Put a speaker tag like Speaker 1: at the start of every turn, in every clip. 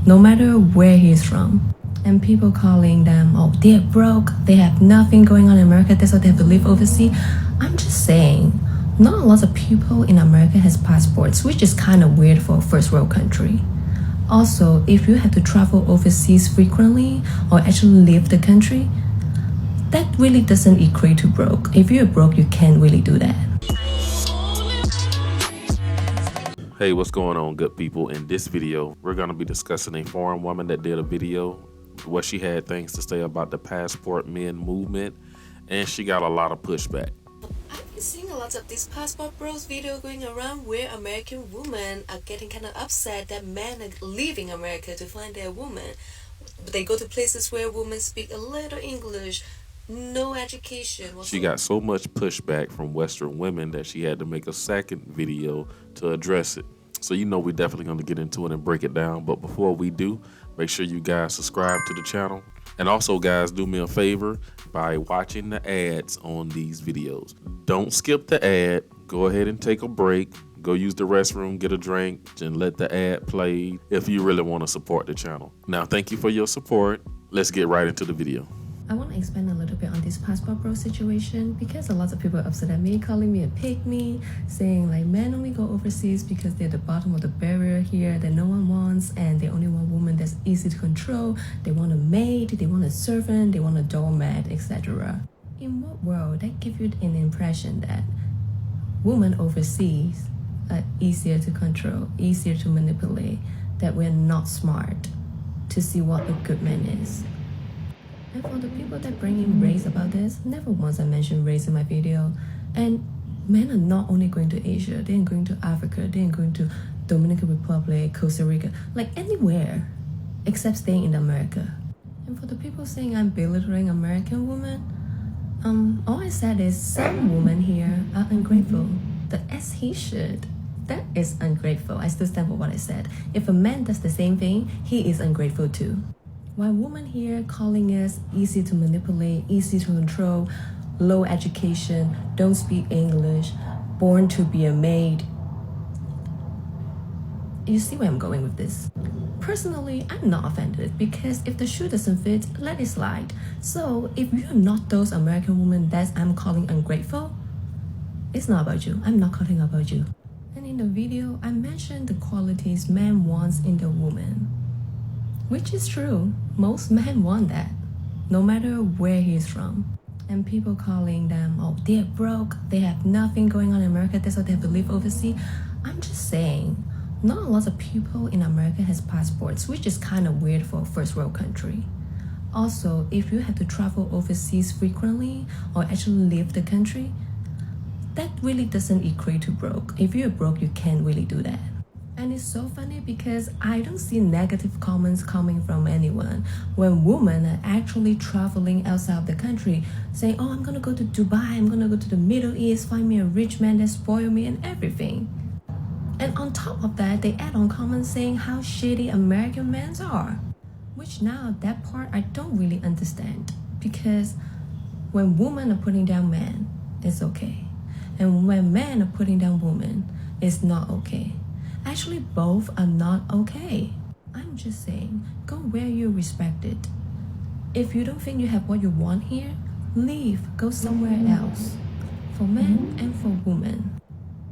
Speaker 1: no matter where he's from. And people calling them, oh, they're broke, they have nothing going on in America, that's why they have to live overseas. I'm just saying, not a lot of people in America has passports, which is kind of weird for a first world country. Also, if you have to travel overseas frequently or actually leave the country, that really doesn't equate to broke. If you're broke, you can't really do that.
Speaker 2: Hey, what's going on, good people? In this video, we're going to be discussing a foreign woman that did a video where she had things to say about the passport men movement, and she got a lot of pushback.
Speaker 1: I've been seeing a lot of these passport bros video going around where American women are getting kind of upset that men are leaving America to find their woman. They go to places where women speak a little English, no education.
Speaker 2: She got so much pushback from Western women that she had to make a second video to address it. So we're definitely going to get into it and break it down. But before we do, make sure you guys subscribe to the channel. And also, guys, do me a favor by watching the ads on these videos. Don't skip the ad. Go ahead and take a break. Go use the restroom, get a drink, and let the ad play if you really want to support the channel. Now, thank you for your support. Let's get right into the video.
Speaker 1: I want to expand a little bit on this passport bro situation because a lot of people are upset at me, calling me a pygmy, saying like men only go overseas because they're the bottom of the barrier here that no one wants, and they only want women that's easy to control. They want a maid, they want a servant, they want a doormat, etc. In what world that gives you an impression that women overseas are easier to control, easier to manipulate, that we're not smart to see what a good man is? And for the people that bring in race about this, never once I mentioned race in my video. And men are not only going to Asia, they're going to Africa, they're going to Dominican Republic, Costa Rica, like anywhere except staying in America. And for the people saying I'm belittling American women, all I said is some women here are ungrateful. The as he should. That is ungrateful. I still stand for what I said. If a man does the same thing, he is ungrateful too. Why women here calling us easy to manipulate, easy to control, low education, don't speak English, born to be a maid. You see where I'm going with this? Personally, I'm not offended because if the shoe doesn't fit, let it slide. So if you're not those American women that I'm calling ungrateful, it's not about you. I'm not calling about you. And in the video, I mentioned the qualities man wants in the woman. Which is true. Most men want that, no matter where he's from. And people calling them, oh, they're broke, they have nothing going on in America, that's why they have to live overseas. I'm just saying, not a lot of people in America has passports, which is kind of weird for a first world country. Also, if you have to travel overseas frequently or actually leave the country, that really doesn't equate to broke. If you're broke, you can't really do that. And it's so funny because I don't see negative comments coming from anyone when women are actually traveling outside of the country saying, oh, I'm gonna go to Dubai, I'm gonna go to the Middle East, find me a rich man that spoil me and everything. And on top of that, they add on comments saying how shitty American men are. Which now, that part I don't really understand. Because when women are putting down men, it's okay. And when men are putting down women, it's not okay. Actually, both are not okay. I'm just saying, go where you're respected. If you don't think you have what you want here, leave, go somewhere else. For men and for women.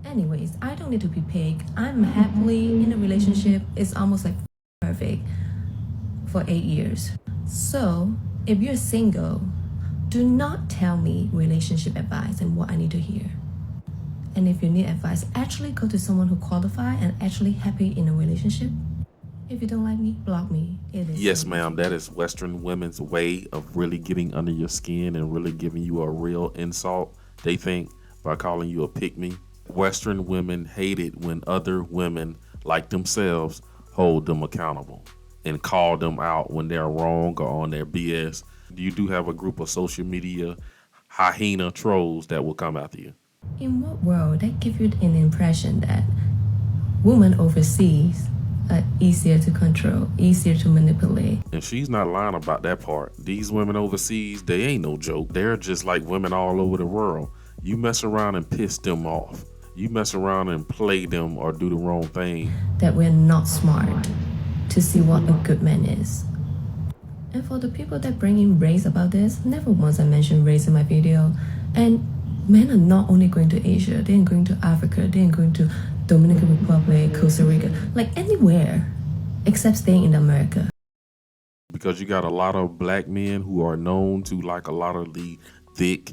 Speaker 1: Anyways, I don't need to be paid. I'm happily in a relationship. It's almost like perfect for 8 years. So, if you're single, do not tell me relationship advice and what I need to hear. And if you need advice, actually go to someone who qualifies and actually happy in a relationship. If you don't like me, block me.
Speaker 2: Yes, ma'am. That is Western women's way of really getting under your skin and really giving you a real insult. They think by calling you a pygmy. Western women hate it when other women like themselves hold them accountable and call them out when they're wrong or on their BS. You do have a group of social media hyena trolls that will come after you.
Speaker 1: In what world that gives you an impression that women overseas are easier to control, easier to manipulate?
Speaker 2: And she's not lying about that part. These women overseas, they ain't no joke. They're just like women all over the world. You mess around and piss them you mess around and play them or do the wrong thing,
Speaker 1: that we're not smart to see what a good man is. And for the people that bring in race about this, never once I mentioned race in my video. And men are not only going to Asia, they're going to Africa, they're going to Dominican Republic, Costa Rica, like anywhere except staying in America.
Speaker 2: Because you got a lot of black men who are known to like a lot of the thick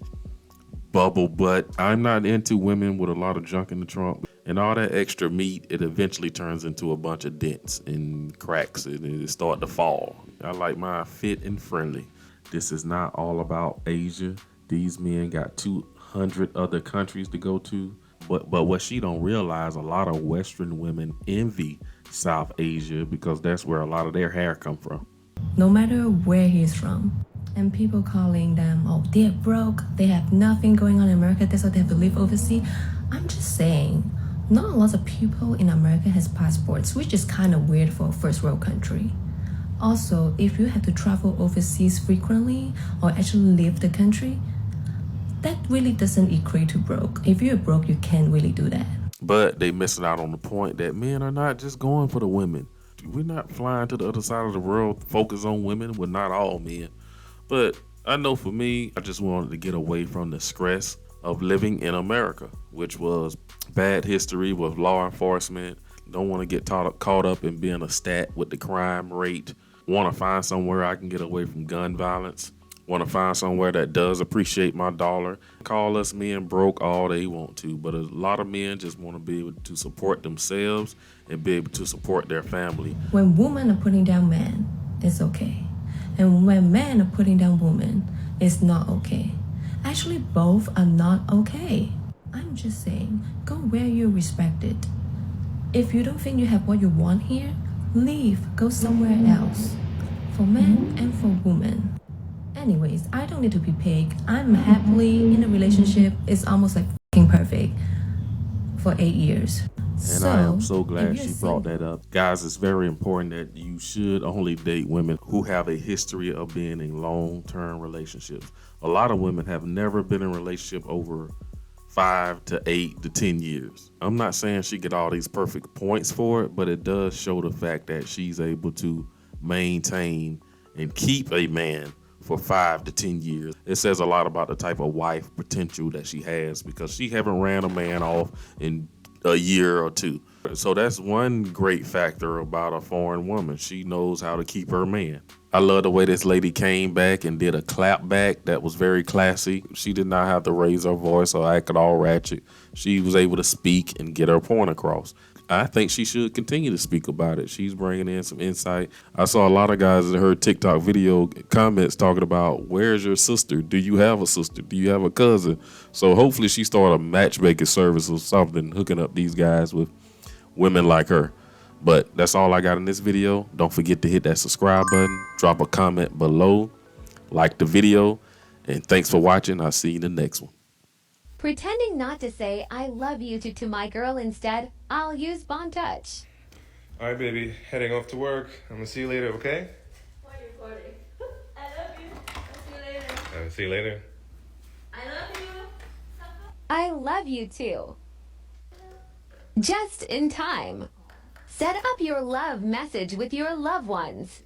Speaker 2: bubble butt. I'm not into women with a lot of junk in the trunk. And all that extra meat, it eventually turns into a bunch of dents and cracks and it start to fall. I like mine fit and friendly. This is not all about Asia. These men got 200 other countries to go to. But what she don't realize, a lot of Western women envy South Asia because that's where a lot of their hair come from.
Speaker 1: No matter where he's from. And people calling them, oh, they're broke, they have nothing going on in America, that's why they have to live overseas. I'm just saying, not a lot of people in America has passports, which is kind of weird for a first world country. Also, if you have to travel overseas frequently or actually leave the country, that really doesn't equate to broke. If you're broke, you can't really do that.
Speaker 2: But they missing out on the point that men are not just going for the women. We're not flying to the other side of the world, focus on women. We're not all men. But I know for me, I just wanted to get away from the stress of living in America, which was bad history with law enforcement. Don't want to get caught up in being a stat with the crime rate. Want to find somewhere I can get away from gun violence. Want to find somewhere that does appreciate my dollar. Call us men broke all they want to, but a lot of men just want to be able to support themselves and be able to support their family.
Speaker 1: When women are putting down men, it's okay. And when men are putting down women, it's not okay. Actually, both are not okay. I'm just saying, go where you're respected. If you don't think you have what you want here, leave, go somewhere else. For men and for women. Anyways, I don't need to be paid. I'm happily in a relationship. It's almost like f***ing perfect for 8 years.
Speaker 2: And I am so glad she brought that up. Guys, it's very important that you should only date women who have a history of being in long-term relationships. A lot of women have never been in a relationship over 5 to 8 to 10 years. I'm not saying she get all these perfect points for it, but it does show the fact that she's able to maintain and keep a man for 5 to 10 years. It says a lot about the type of wife potential that she has because she haven't ran a man off in a year or two. So that's one great factor about a foreign woman. She knows how to keep her man. I love the way this lady came back and did a clap back that was very classy. She did not have to raise her voice or act all ratchet. She was able to speak and get her point across. I think she should continue to speak about it. She's bringing in some insight. I saw a lot of guys in her TikTok video comments talking about, where's your sister? Do you have a sister? Do you have a cousin? So hopefully she started a matchmaking service or something, hooking up these guys with women like her. But that's all I got in this video. Don't forget to hit that subscribe button, drop a comment below, like the video, and thanks for watching. I'll see you in the next one.
Speaker 3: Pretending not to say I love you to my girl instead, I'll use montage.
Speaker 4: Alright, baby, heading off to work. I'm gonna see you later, okay?
Speaker 1: Why are you recording? I love you. I'll see you later.
Speaker 4: Alright, see you later.
Speaker 1: I love you.
Speaker 3: I love you too. Just in time. Set up your love message with your loved ones.